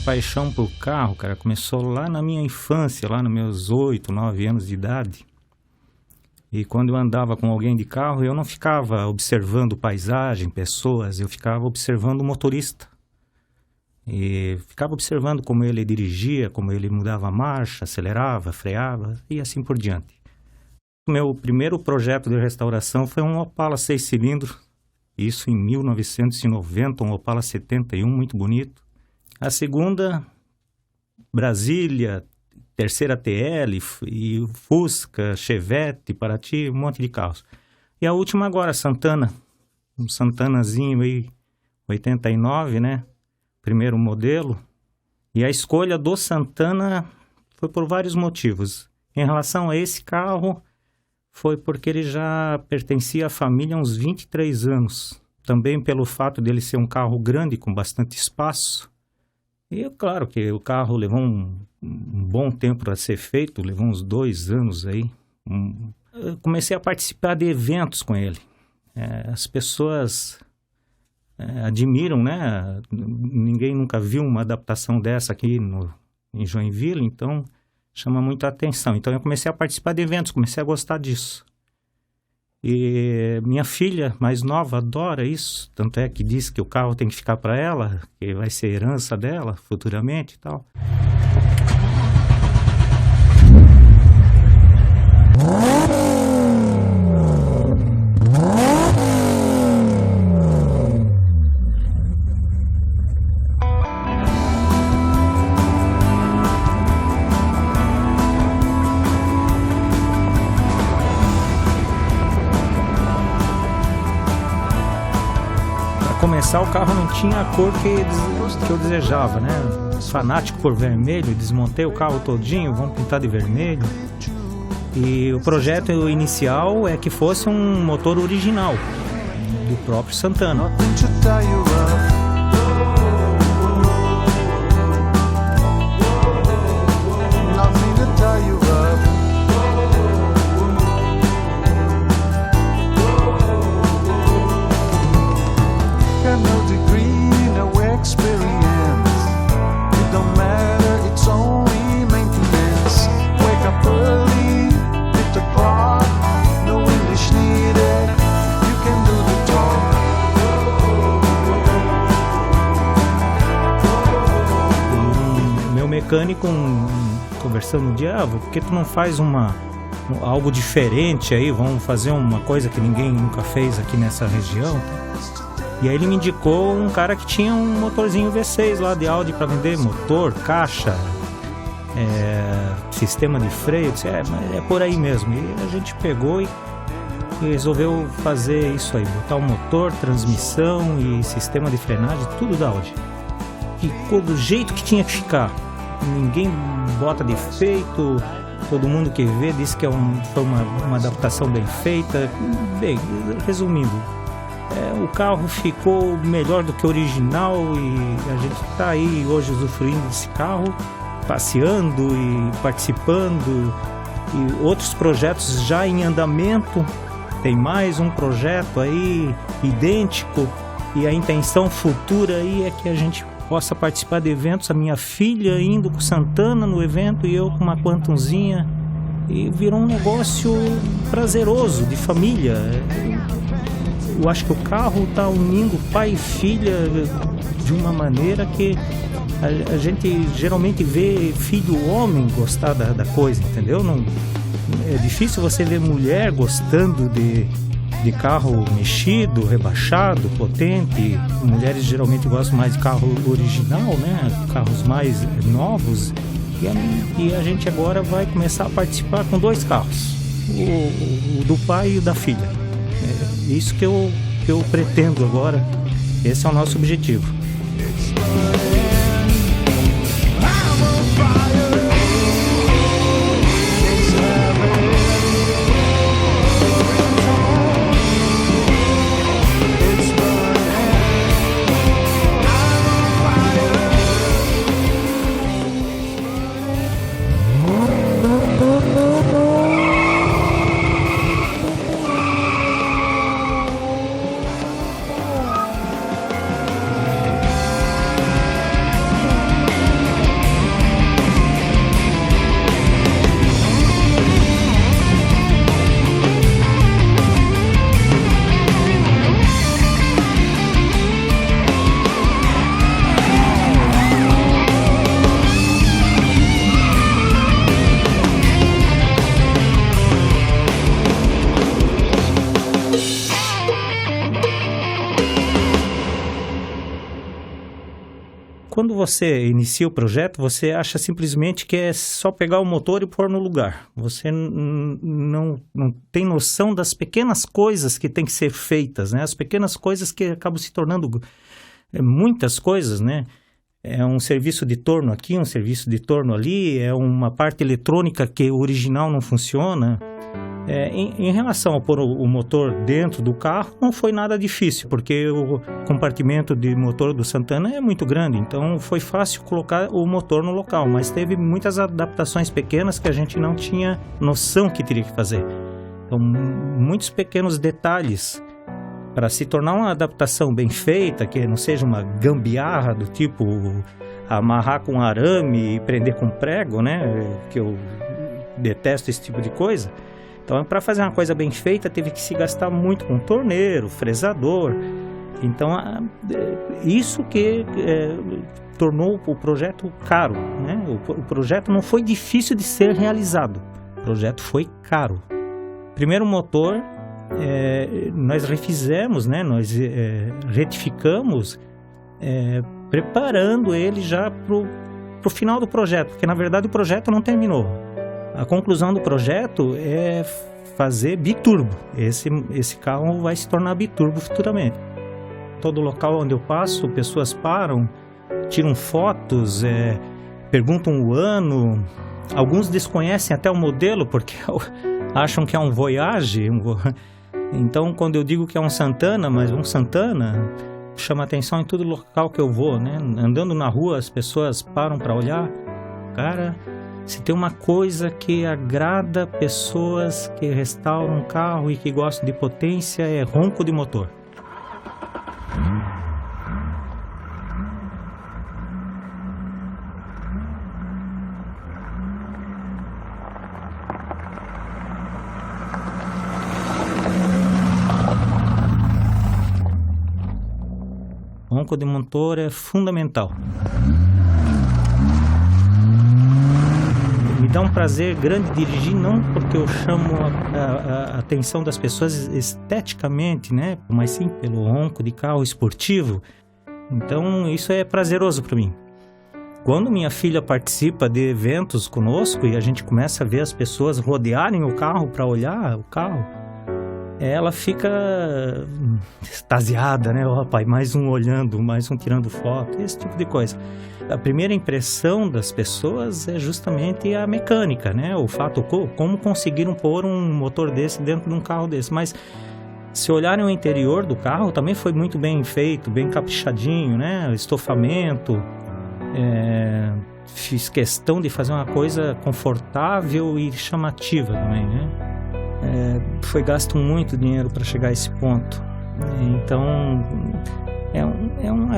paixão por carro, cara, começou lá na minha infância, lá nos meus 8, 9 anos de idade. E quando eu andava com alguém de carro, eu não ficava observando paisagem, pessoas, eu ficava observando o motorista. E ficava observando como ele dirigia, como ele mudava a marcha, acelerava, freava e assim por diante. O meu primeiro projeto de restauração foi um Opala 6 cilindros, isso em 1990, um Opala 71, muito bonito. A segunda, Brasília, terceira TL, e Fusca, Chevette, Paraty, um monte de carros. E a última agora, Santana, um Santanazinho aí, 89, né? Primeiro modelo. E a escolha do Santana foi por vários motivos. Em relação a esse carro, foi porque ele já pertencia à família há uns 23 anos. Também pelo fato dele ser um carro grande, com bastante espaço. E claro que o carro levou um bom tempo para ser feito, levou uns 2 anos aí. Eu comecei a participar de eventos com ele. As pessoas admiram, né? Ninguém nunca viu uma adaptação dessa aqui em Joinville, então chama muito a atenção. Então eu comecei a participar de eventos, comecei a gostar disso. E minha filha mais nova adora isso, tanto é que diz que o carro tem que ficar para ela, que vai ser herança dela futuramente e tal. Começar, o carro não tinha a cor que eu desejava, né? Fanático por vermelho, desmontei o carro todinho, vamos pintar de vermelho. E o projeto inicial é que fosse um motor original do próprio Santana. Mecânico conversando um dia, por que tu não faz algo diferente aí, vamos fazer uma coisa que ninguém nunca fez aqui nessa região. E aí ele me indicou um cara que tinha um motorzinho V6 lá de Audi para vender, motor, caixa, sistema de freio. Eu disse, mas é por aí mesmo. E a gente pegou e resolveu fazer isso aí, botar o motor, transmissão e sistema de frenagem, tudo da Audi. Ficou do jeito que tinha que ficar. Ninguém bota defeito, todo mundo que vê diz que foi uma adaptação bem feita. Bem, resumindo, o carro ficou melhor do que o original e a gente está aí hoje usufruindo desse carro, passeando e participando, e outros projetos já em andamento. Tem mais um projeto aí idêntico e a intenção futura aí é que a gente possa participar de eventos, a minha filha indo com Santana no evento e eu com uma Quantumzinha, e virou um negócio prazeroso, de família. Eu acho que o carro está unindo pai e filha de uma maneira que a gente geralmente vê filho homem gostar da coisa, entendeu? Não, é difícil você ver mulher gostando de carro mexido, rebaixado, potente. Mulheres geralmente gostam mais de carro original, né? Carros mais novos. E a gente agora vai começar a participar com 2 carros, o do pai e o da filha. É isso que eu pretendo agora. Esse é o nosso objetivo. quando você inicia o projeto, você acha simplesmente que é só pegar o motor e pôr no lugar. Você não tem noção das pequenas coisas que têm que ser feitas, né? As pequenas coisas que acabam se tornando muitas coisas, né? É um serviço de torno aqui, um serviço de torno ali, é uma parte eletrônica que o original não funciona. Em relação a pôr o motor dentro do carro, não foi nada difícil, porque o compartimento de motor do Santana é muito grande, então foi fácil colocar o motor no local, mas teve muitas adaptações pequenas que a gente não tinha noção que teria que fazer. Então, muitos pequenos detalhes para se tornar uma adaptação bem feita, que não seja uma gambiarra do tipo amarrar com arame e prender com prego, né? Que eu detesto esse tipo de coisa. Então, para fazer uma coisa bem feita, teve que se gastar muito com torneiro, fresador. Então, isso que tornou o projeto caro, né? O projeto não foi difícil de ser realizado, o projeto foi caro. Primeiro motor, nós refizemos, né? Nós retificamos, preparando ele já para o final do projeto, porque na verdade o projeto não terminou. A conclusão do projeto é fazer biturbo. Esse carro vai se tornar biturbo futuramente. Todo local onde eu passo, pessoas param, tiram fotos, perguntam o ano. Alguns desconhecem até o modelo porque acham que é um Voyage. Então, quando eu digo que é um Santana, mas um Santana chama atenção em todo local que eu vou, né? Andando na rua, as pessoas param para olhar. Cara, se tem uma coisa que agrada pessoas que restauram um carro e que gostam de potência, é ronco de motor. Ronco de motor é fundamental. Me dá um prazer grande dirigir, não porque eu chamo a atenção das pessoas esteticamente, né? Mas sim pelo ronco de carro esportivo. Então isso é prazeroso para mim. Quando minha filha participa de eventos conosco e a gente começa a ver as pessoas rodearem o carro para olhar o carro, ela fica extasiada, né? Oh, pai, mais um olhando, mais um tirando foto, esse tipo de coisa. A primeira impressão das pessoas é justamente a mecânica, né? O fato, como conseguiram pôr um motor desse dentro de um carro desse. Mas se olharem o interior do carro, também foi muito bem feito, bem caprichadinho, né? O estofamento. Fiz questão de fazer uma coisa confortável e chamativa também, né? Foi gasto muito dinheiro para chegar a esse ponto. Então, é um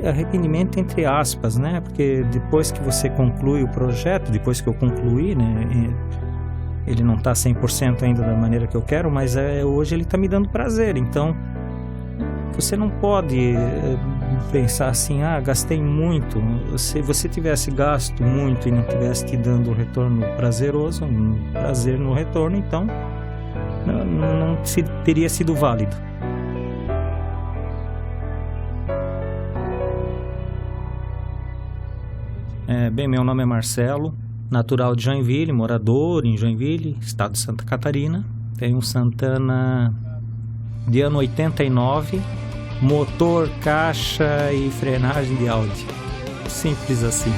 arrependimento entre aspas, né? Porque depois que você conclui o projeto, depois que eu concluí, né? Ele não está 100% ainda da maneira que eu quero, mas hoje ele está me dando prazer. Então, você não pode pensar assim, gastei muito. Se você tivesse gasto muito e não tivesse te dando um retorno prazeroso, um prazer no retorno, então não teria sido válido. Bem, meu nome é Marcelo, natural de Joinville, morador em Joinville, estado de Santa Catarina. Tenho um Santana de ano 89, motor, caixa e frenagem de Audi. Simples assim.